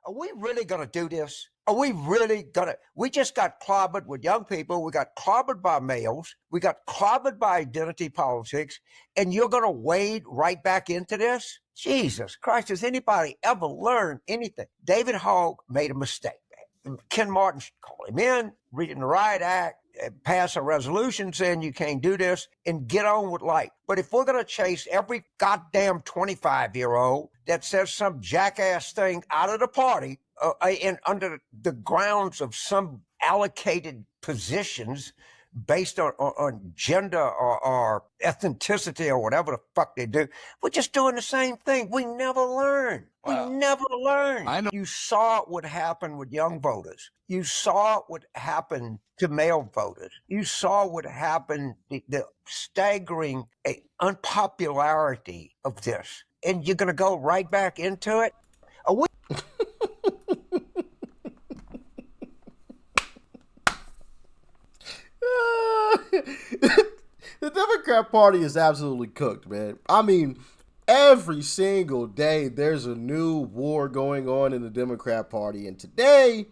Are we really going to do this? Are we really going to? We just got clobbered with young people. We got clobbered by males. We got clobbered by identity politics. And you're going to wade right back into this? Jesus Christ, has anybody ever learned anything? David Hogg made a mistake. Ken Martin called him in, reading the riot act, pass a resolution saying you can't do this, and get on with life. But if we're going to chase every goddamn 25-year-old that says some jackass thing out of the party and under the grounds of some allocated positions based on gender or ethnicity or whatever the fuck they do, we're just doing the same thing. We never learn. We never learn. I know. You saw what happened with young voters. You saw what happened to male voters. You saw what happened, the staggering unpopularity of this. And you're going to go right back into it? Are we? The Democrat Party is absolutely cooked, man. I mean, every single day there's a new war going on in the Democrat Party. And today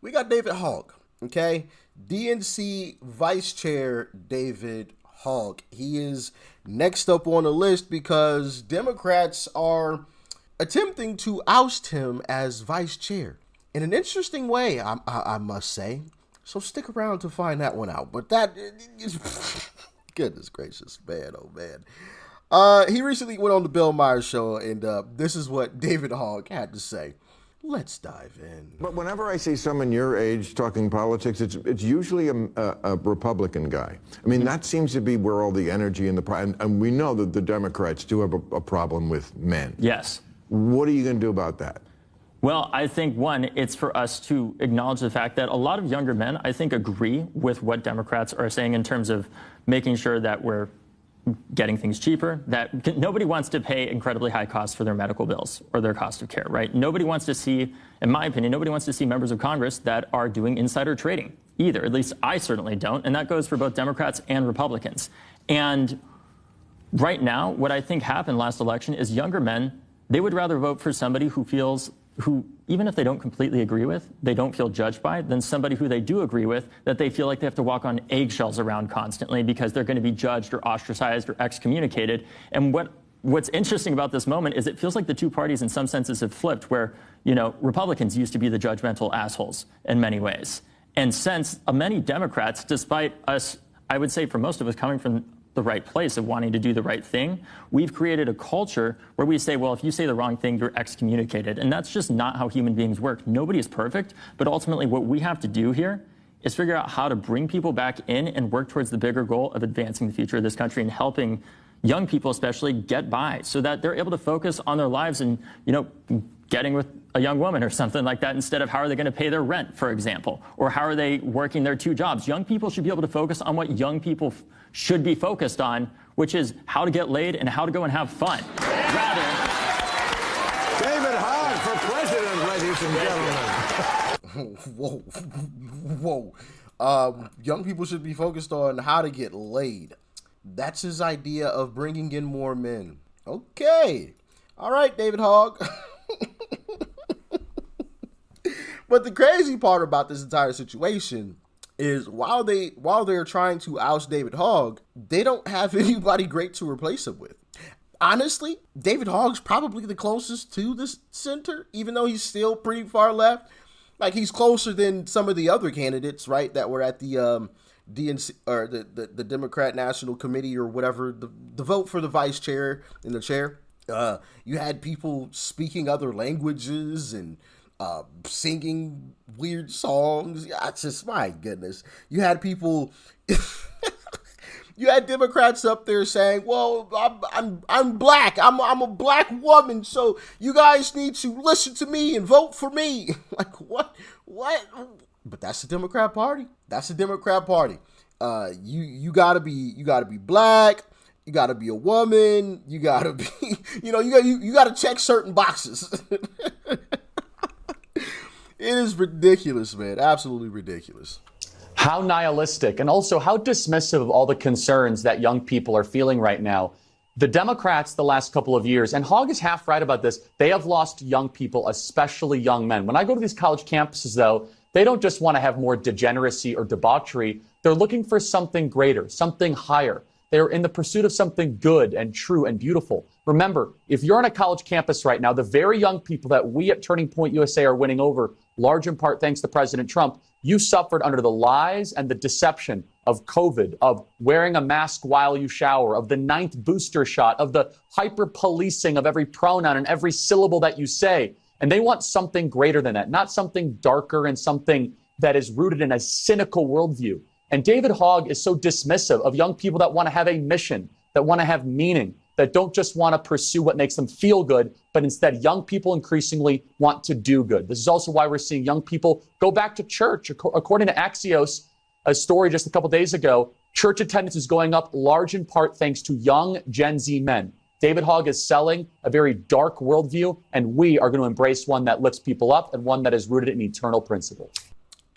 we got David Hogg, okay? DNC Vice Chair David Hogg. He is next up on the list because Democrats are attempting to oust him as vice chair in an interesting way, I must say. So stick around to find that one out. But that is, goodness gracious, man, oh man. He recently went on the Bill Maher show, and this is what David Hogg had to say. Let's dive in. But whenever I see someone your age talking politics, it's usually a Republican guy. I mean, that seems to be where all the energy and and we know that the Democrats do have a problem with men. Yes. What are you going to do about that? Well, I think, one, it's for us to acknowledge the fact that a lot of younger men, I think, agree with what Democrats are saying in terms of making sure that we're getting things cheaper, that nobody wants to pay incredibly high costs for their medical bills or their cost of care, right? Nobody wants to see, in my opinion, nobody wants to see members of Congress that are doing insider trading either. At least I certainly don't. And that goes for both Democrats and Republicans. And right now, what I think happened last election is younger men, they would rather vote for somebody who even if they don't completely agree with, they don't feel judged by, than somebody who they do agree with, that they feel like they have to walk on eggshells around constantly because they're going to be judged or ostracized or excommunicated. And what's interesting about this moment is it feels like the two parties in some senses have flipped, where, Republicans used to be the judgmental assholes in many ways. And since many Democrats, despite us, I would say for most of us coming from the right place of wanting to do the right thing, we've created a culture where we say, well, if you say the wrong thing, you're excommunicated. And that's just not how human beings work. Nobody is perfect. But ultimately, what we have to do here is figure out how to bring people back in and work towards the bigger goal of advancing the future of this country and helping young people especially get by so that they're able to focus on their lives and, getting with a young woman or something like that instead of how are they going to pay their rent, for example, or how are they working their two jobs. Young people should be able to focus on what young people should be focused on, which is how to get laid and how to go and have fun. Rather, David Hogg for president, ladies and gentlemen. Whoa. Young people should be focused on how to get laid. That's his idea of bringing in more men. Okay. All right, David Hogg. But the crazy part about this entire situation is while they're trying to oust David Hogg, they don't have anybody great to replace him with. Honestly, David Hogg's probably the closest to the center, even though he's still pretty far left. Like, he's closer than some of the other candidates, right, that were at the DNC or the Democrat National Committee or whatever, the vote for the vice chair and the chair. You had people speaking other languages and singing weird songs. It's just, my goodness. You had people, you had Democrats up there saying, "Well, I'm black. I'm a black woman, so you guys need to listen to me and vote for me." Like, what? But that's the Democrat Party. That's the Democrat Party. You gotta be black. You gotta be a woman. You gotta be, you gotta check certain boxes. It is ridiculous, man. Absolutely ridiculous. How nihilistic and also how dismissive of all the concerns that young people are feeling right now. The Democrats the last couple of years, and Hogg is half right about this, they have lost young people, especially young men. When I go to these college campuses, though, they don't just want to have more degeneracy or debauchery. They're looking for something greater, something higher. They're in the pursuit of something good and true and beautiful. Remember, if you're on a college campus right now, the very young people that we at Turning Point USA are winning over, large in part thanks to President Trump, you suffered under the lies and the deception of COVID, of wearing a mask while you shower, of the 9th booster shot, of the hyper-policing of every pronoun and every syllable that you say. And they want something greater than that, not something darker and something that is rooted in a cynical worldview. And David Hogg is so dismissive of young people that want to have a mission, that want to have meaning, that don't just want to pursue what makes them feel good, but instead young people increasingly want to do good. This is also why we're seeing young people go back to church. According to Axios, a story just a couple days ago, church attendance is going up large in part thanks to young Gen Z men. David Hogg is selling a very dark worldview, and we are going to embrace one that lifts people up and one that is rooted in eternal principle.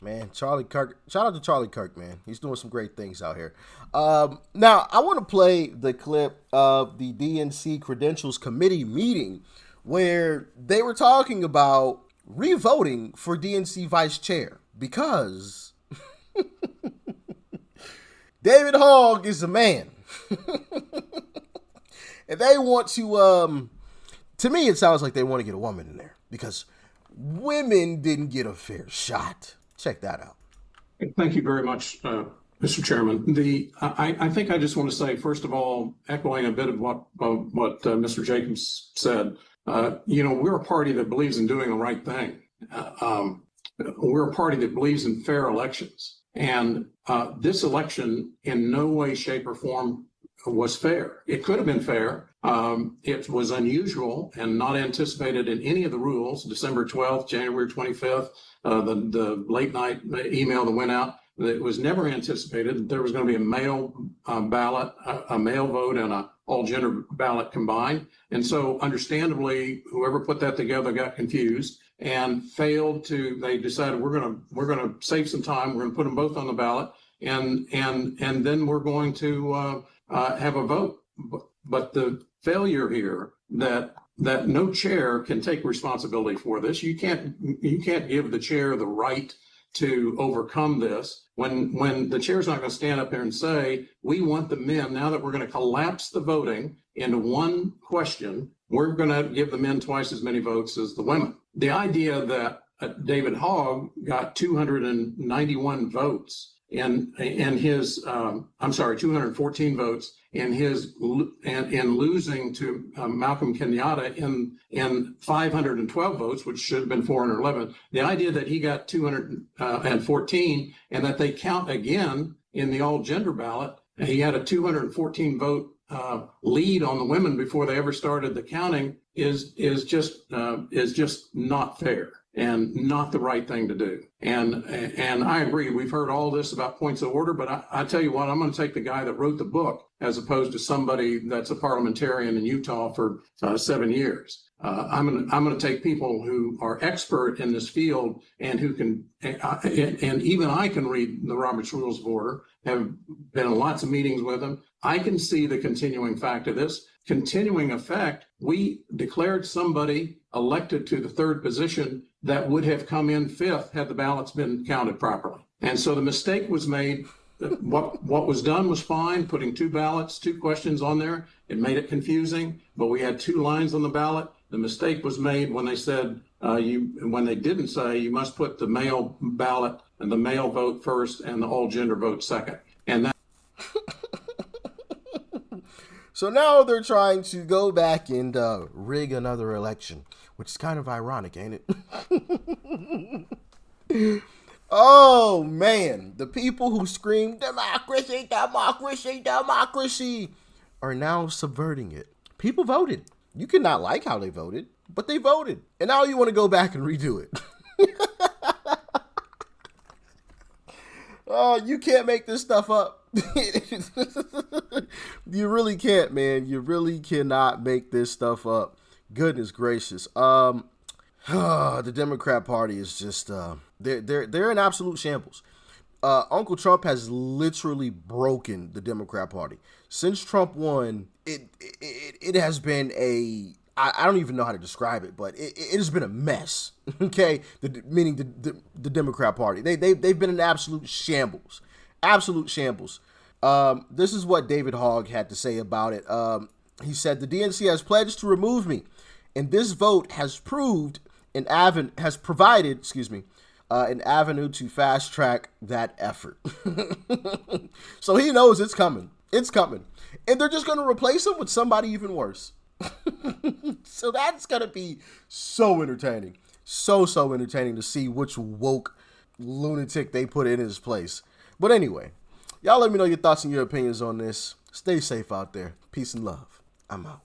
Man, Charlie Kirk, shout out to Charlie Kirk, man. He's doing some great things out here. Now, I want to play the clip of the DNC Credentials Committee meeting where they were talking about revoting for DNC vice chair because David Hogg is a man. And they want to me, it sounds like they want to get a woman in there because women didn't get a fair shot. Check that out. Thank you very much, Mr. Chairman. I think I just want to say, first of all, echoing a bit of what Mr. Jacobs said, we're a party that believes in doing the right thing. We're a party that believes in fair elections. And this election in no way, shape, or form was fair. It could have been fair. It was unusual and not anticipated in any of the rules. December 12th, January 25th, the late night email that went out, it was never anticipated that there was going to be a mail ballot, a mail vote, and a all gender ballot combined. And so understandably, whoever put that together got confused and failed to, they decided we're going to save some time. We're going to put them both on the ballot and then we're going to have a vote. But the failure here that no chair can take responsibility for this. You can't give the chair the right to overcome this when the chair's not going to stand up there and say, we want the men, now that we're going to collapse the voting into one question, we're going to give the men twice as many votes as the women. The idea that David Hogg got 291 votes in his 214 votes in his and losing to Malcolm Kenyatta in 512 votes, which should have been 411. The idea that he got 214 and that they count again in the all gender ballot, he had a 214 vote lead on the women before they ever started the counting is just not fair and not the right thing to do. And I agree. We've heard all this about points of order, but I tell you what, I'm going to take the guy that wrote the book as opposed to somebody that's a parliamentarian in Utah for 7 years. I'm going to take people who are expert in this field and who can, and even I can read the Robert's Rules of Order, have been in lots of meetings with them. I can see the continuing fact of this. Continuing effect, we declared somebody elected to the third position that would have come in fifth had the ballots been counted properly. And so the mistake was made. What was done was fine, putting two questions on there. It made it confusing, but we had two lines on the ballot. The mistake was made when they said, when they didn't say you must put the male ballot and the male vote first and the all gender vote second. And that. So now they're trying to go back and rig another election, which is kind of ironic, ain't it? Oh, man. The people who scream, democracy, democracy, democracy, are now subverting it. People voted. You cannot like how they voted, but they voted. And now you want to go back and redo it. Oh, you can't make this stuff up. You really can't, man. You really cannot make this stuff up. Goodness gracious. The Democrat Party is just they're in absolute shambles. Uncle Trump has literally broken the Democrat Party. Since Trump won, it has been I don't even know how to describe it, but it has been a mess. Okay, meaning the Democrat Party. They've been in absolute shambles, absolute shambles. This is what David Hogg had to say about it. He said the DNC has pledged to remove me, and this vote has provided an avenue to fast track that effort. So he knows it's coming. It's coming. And they're just going to replace him with somebody even worse. So that's going to be so entertaining. So entertaining to see which woke lunatic they put in his place. But anyway, y'all let me know your thoughts and your opinions on this. Stay safe out there. Peace and love. I'm out.